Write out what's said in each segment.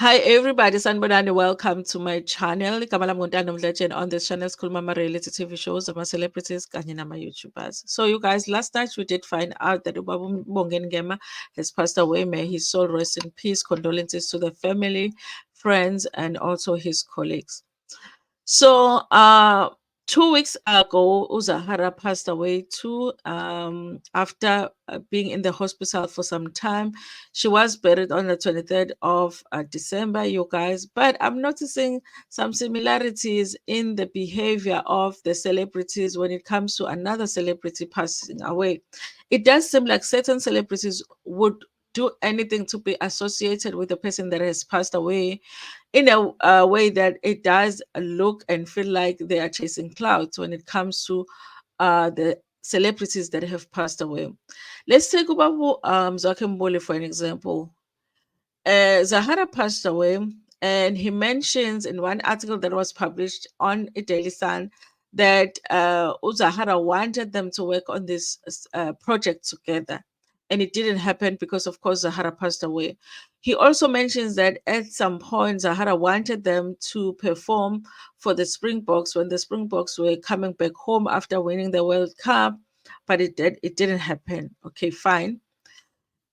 Hi everybody, Sanbonani. Welcome to my channel. Kamala Montano Legend on this channel, School Mama reality TV shows of my celebrities, kanye nama YouTubers. So you guys, last night we did find out that Mbongeni Ngema has passed away. May his soul rest in peace. Condolences to the family, friends, and also his colleagues. So, 2 weeks ago, Uzahara passed away too. After being in the hospital for some time, she was buried on the 23rd of December, you guys. But I'm noticing some similarities in the behavior of the celebrities when it comes to another celebrity passing away. It does seem like certain celebrities would do anything to be associated with the person that has passed away in a way that it does look and feel like they are chasing clouds when it comes to the celebrities that have passed away. Let's take Ubabu Mzwakhe Mbuli for an example. Zahara passed away, and he mentions in one article that was published on a Daily Sun that Zahara wanted them to work on this project together. And it didn't happen because, of course, Zahara passed away. He also mentions that at some point, Zahara wanted them to perform for the Springboks when the Springboks were coming back home after winning the World Cup, but it didn't happen. Okay, fine.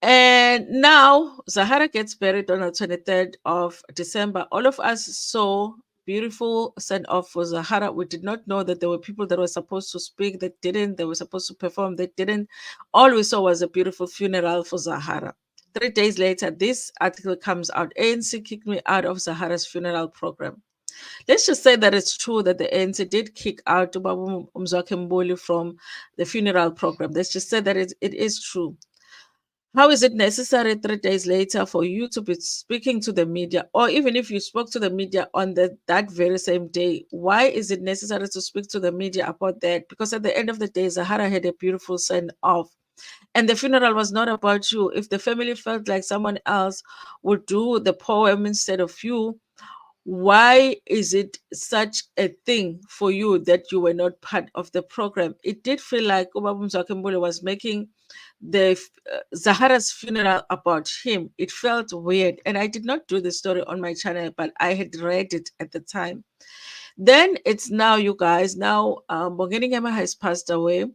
And now Zahara gets buried on the 23rd of December. All of us saw beautiful send off for Zahara. We did not know that there were people that were supposed to speak that didn't, they were supposed to perform that didn't. All we saw was a beautiful funeral for Zahara. 3 days later, this article comes out. ANC kicked me out of Zahara's funeral program. Let's just say that it's true that the ANC did kick out Ubabu Mzwakhe Mbuli from the funeral program. Let's just say that it is true. How is it necessary 3 days later for you to be speaking to the media, or even if you spoke to the media on that very same day? Why is it necessary to speak to the media about that? Because at the end of the day, Zahara had a beautiful send off, and the funeral was not about you. If the family felt like someone else would do the poem instead of you, why is it such a thing for you that you were not part of the program? It did feel like Ubaba Mzwakhe was making Zahara's funeral about him. It felt weird, and I did not do the story on my channel, but I had read it at the time. Then it's now, you guys. Now, Mbongeni Ngema has passed away.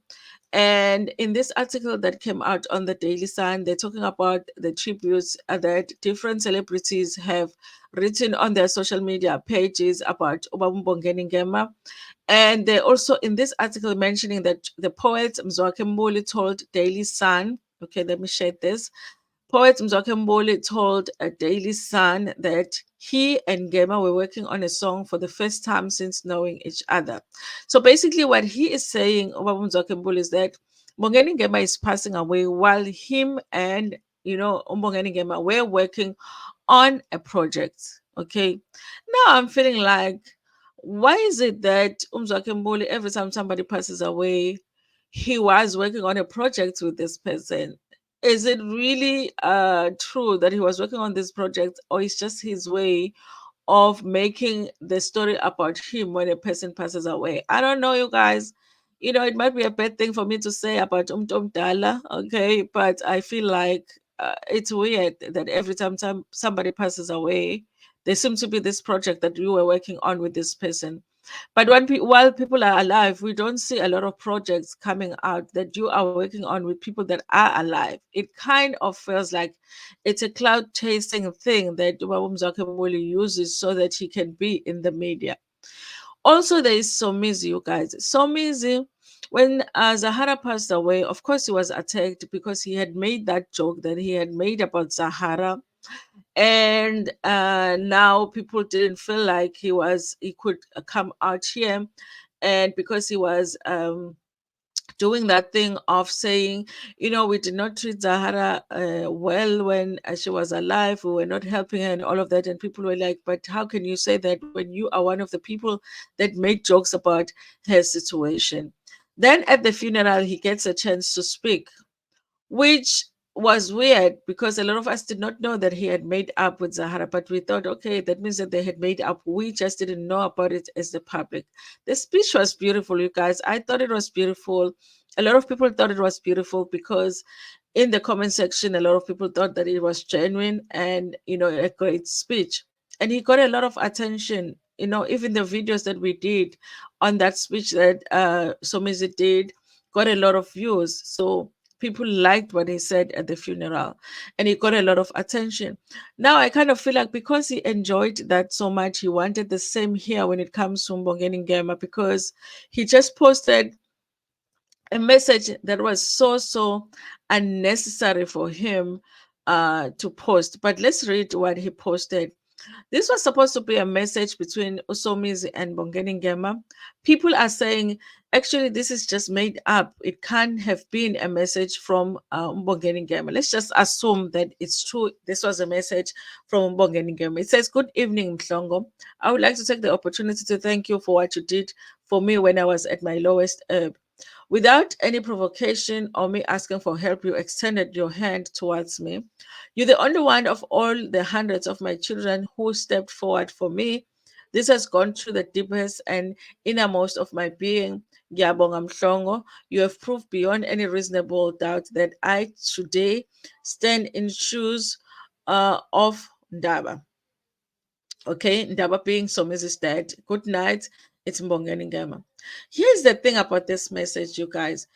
And in this article that came out on the Daily Sun, they're talking about the tributes that different celebrities have written on their social media pages about Mbongeni Ngema. And they're also in this article mentioning that the poet Mzwakhe Mbuli told Daily Sun, okay, let me share this. Poet Mzwakhe Mbuli told a Daily Sun that he and Ngema were working on a song for the first time since knowing each other. So basically, what he is saying about Mzwakhe Mbuli is that Mbongeni Ngema is passing away while him and Mbongeni Ngema were working on a project. Okay, now I'm feeling like, why is it that Mzwakhe Mbuli, every time somebody passes away, he was working on a project with this person? Is it really true that he was working on this project, or is just his way of making the story about him when a person passes away? I don't know, you guys. It might be a bad thing for me to say about Dala, okay, but I feel like it's weird that every time somebody passes away, there seems to be this project that you were working on with this person. But while people are alive, we don't see a lot of projects coming out that you are working on with people that are alive. It kind of feels like it's a cloud chasing thing that Ubaba Mzwakhe uses so that he can be in the media. Also, there is Somizi, you guys. Somizi, when Zahara passed away, of course, he was attacked because he had made that joke that he had made about Zahara, and now people didn't feel like he could come out here, and because he was doing that thing of saying, we did not treat Zahara well when she was alive, we were not helping her and all of that, and people were like, but how can you say that when you are one of the people that made jokes about her situation? Then at the funeral he gets a chance to speak, which was weird because a lot of us did not know that he had made up with Zahara, but we thought, okay, that means that they had made up. We just didn't know about it as the public. The speech was beautiful, you guys. I thought it was beautiful. A lot of people thought it was beautiful because in the comment section, a lot of people thought that it was genuine and, a great speech. And he got a lot of attention. Even the videos that we did on that speech that Somizi did got a lot of views. So people liked what he said at the funeral, and he got a lot of attention. Now I kind of feel like because he enjoyed that so much, he wanted the same here when it comes to Mbongeni Ngema, because he just posted a message that was so unnecessary for him to post. But let's read what he posted. This was supposed to be a message between Somizi and Mbongeni Ngema. People are saying, actually, this is just made up. It can't have been a message from Mbongeni Ngema. Let's just assume that it's true. This was a message from Mbongeni Ngema. It says, "Good evening, Mhlongo. I would like to take the opportunity to thank you for what you did for me when I was at my lowest ebb. Without any provocation or me asking for help, you extended your hand towards me. You're the only one of all the hundreds of my children who stepped forward for me. This has gone through the deepest and innermost of my being. Ngiyabonga Mhlongo. You have proved beyond any reasonable doubt that I today stand in shoes of Ndaba." Okay, Ndaba being Somizi's dad. Good night. It's Mbongeni Ngema. Here's the thing about this message, you guys.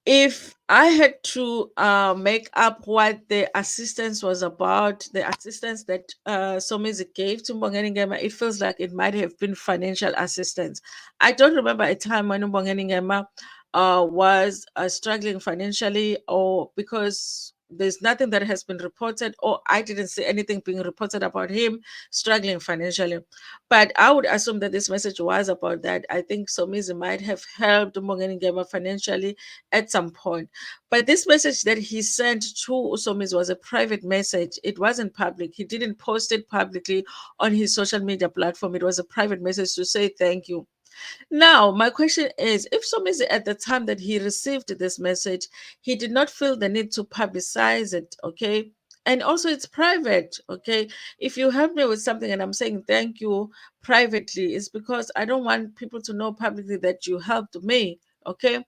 If I had to make up what the assistance was about, the assistance that Somizi gave to Mbongeni Ngema, it feels like it might have been financial assistance. I don't remember a time when Mbongeni Ngema was struggling financially, or because there's nothing that has been reported, or I didn't see anything being reported about him struggling financially. But I would assume that this message was about that. I think Somizi might have helped Mbongeni Ngema financially at some point. But this message that he sent to Usomis was a private message. It wasn't public. He didn't post it publicly on his social media platform. It was a private message to say thank you. Now, my question is, if Somizi at the time that he received this message, he did not feel the need to publicize it, okay? And also, it's private, okay? If you help me with something and I'm saying thank you privately, it's because I don't want people to know publicly that you helped me, okay?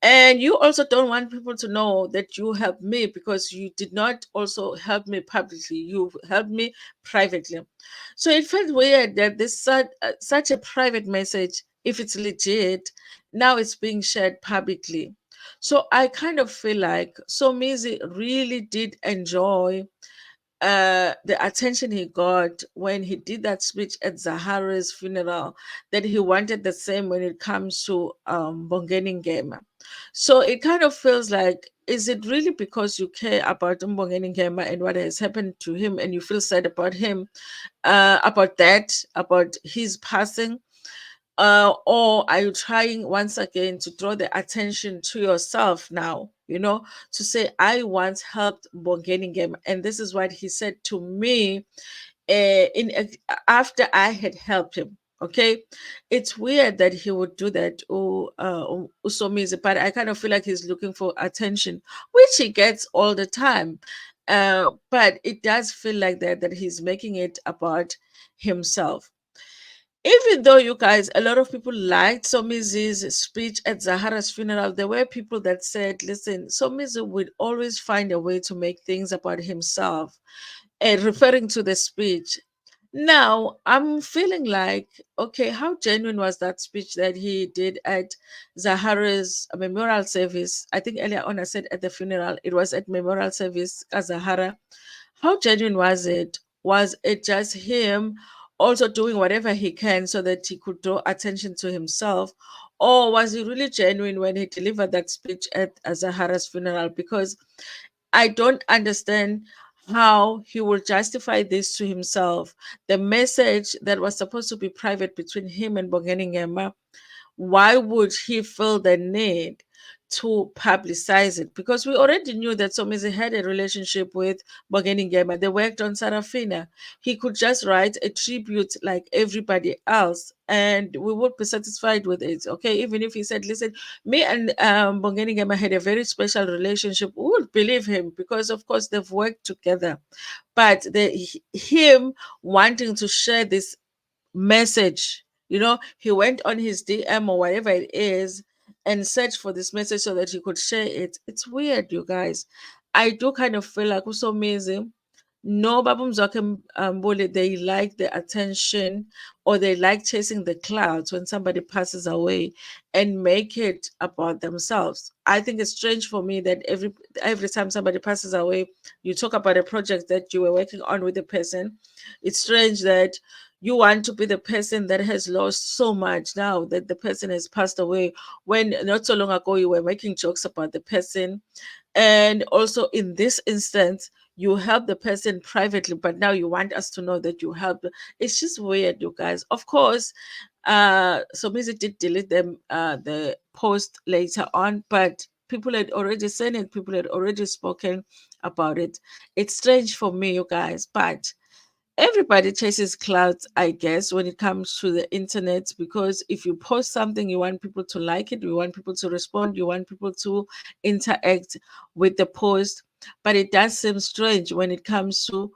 And you also don't want people to know that you helped me, because you did not also help me publicly. You helped me privately. So it felt weird that this such a private message, if it's legit, now it's being shared publicly. So I kind of feel like Somizi really did enjoy the attention he got when he did that speech at Zahara's funeral, that he wanted the same when it comes to Mbongeni Ngema. So it kind of feels like, is it really because you care about Mbongeni Ngema and what has happened to him, and you feel sad about him, about that, about his passing? Or are you trying once again to draw the attention to yourself now, to say, I once helped Mbongeni Ngema, and this is what he said to me after I had helped him. Okay, it's weird that he would do that, Usomizi, but I kind of feel like he's looking for attention, which he gets all the time. But it does feel like that he's making it about himself. Even though, you guys, a lot of people liked Somizi's speech at Zahara's funeral, there were people that said, listen, Somizi would always find a way to make things about himself, and referring to the speech. Now, I'm feeling like, okay, how genuine was that speech that he did at Zahara's memorial service? I think earlier on I said at the funeral, it was at memorial service at Zahara. How genuine was it? Was it just him also doing whatever he can so that he could draw attention to himself? Or was he really genuine when he delivered that speech at Zahara's funeral? Because I don't understand how he will justify this to himself. The message that was supposed to be private between him and Mbongeni Ngema, why would he feel the need to publicize it? Because we already knew that Somizi had a relationship with Mbongeni Ngema. They worked on Sarafina. He could just write a tribute like everybody else, and we would be satisfied with it. Okay, even if he said, listen, me and Mbongeni Ngema had a very special relationship, we would believe him, because of course they've worked together. But him wanting to share this message, he went on his DM or whatever it is, and search for this message so that he could share it. It's weird, you guys. I do kind of feel like Somizi, no, Babu Mzwakhe Mbuli, they like the attention or they like chasing the clouds when somebody passes away and make it about themselves. I think it's strange for me that every time somebody passes away, you talk about a project that you were working on with the person. It's strange that you want to be the person that has lost so much now that the person has passed away, when not so long ago you were making jokes about the person. And also in this instance, you help the person privately, but now you want us to know that you help. It's just weird, you guys. Of course, Somizi did delete them the post later on, but people had already seen it, people had already spoken about it. It's strange for me, you guys, but everybody chases clouds, I guess, when it comes to the internet, because if you post something, you want people to like it, you want people to respond, you want people to interact with the post. But it does seem strange when it comes to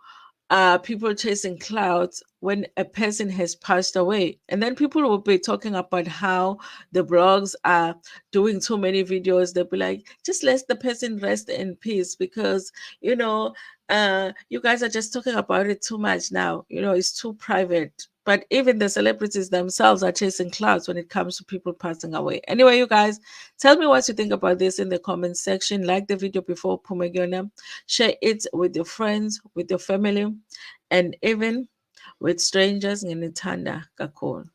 people chasing clouds when a person has passed away. And then people will be talking about how the blogs are doing too many videos. They'll be like, just let the person rest in peace because, you know, you guys are just talking about it too much now. You know, it's too private. But even the celebrities themselves are chasing clouds when it comes to people passing away. Anyway, you guys, tell me what you think about this in the comment section. Like the video before Pumegona. Share it with your friends, with your family, and even with strangers. Nginithanda kakhulu.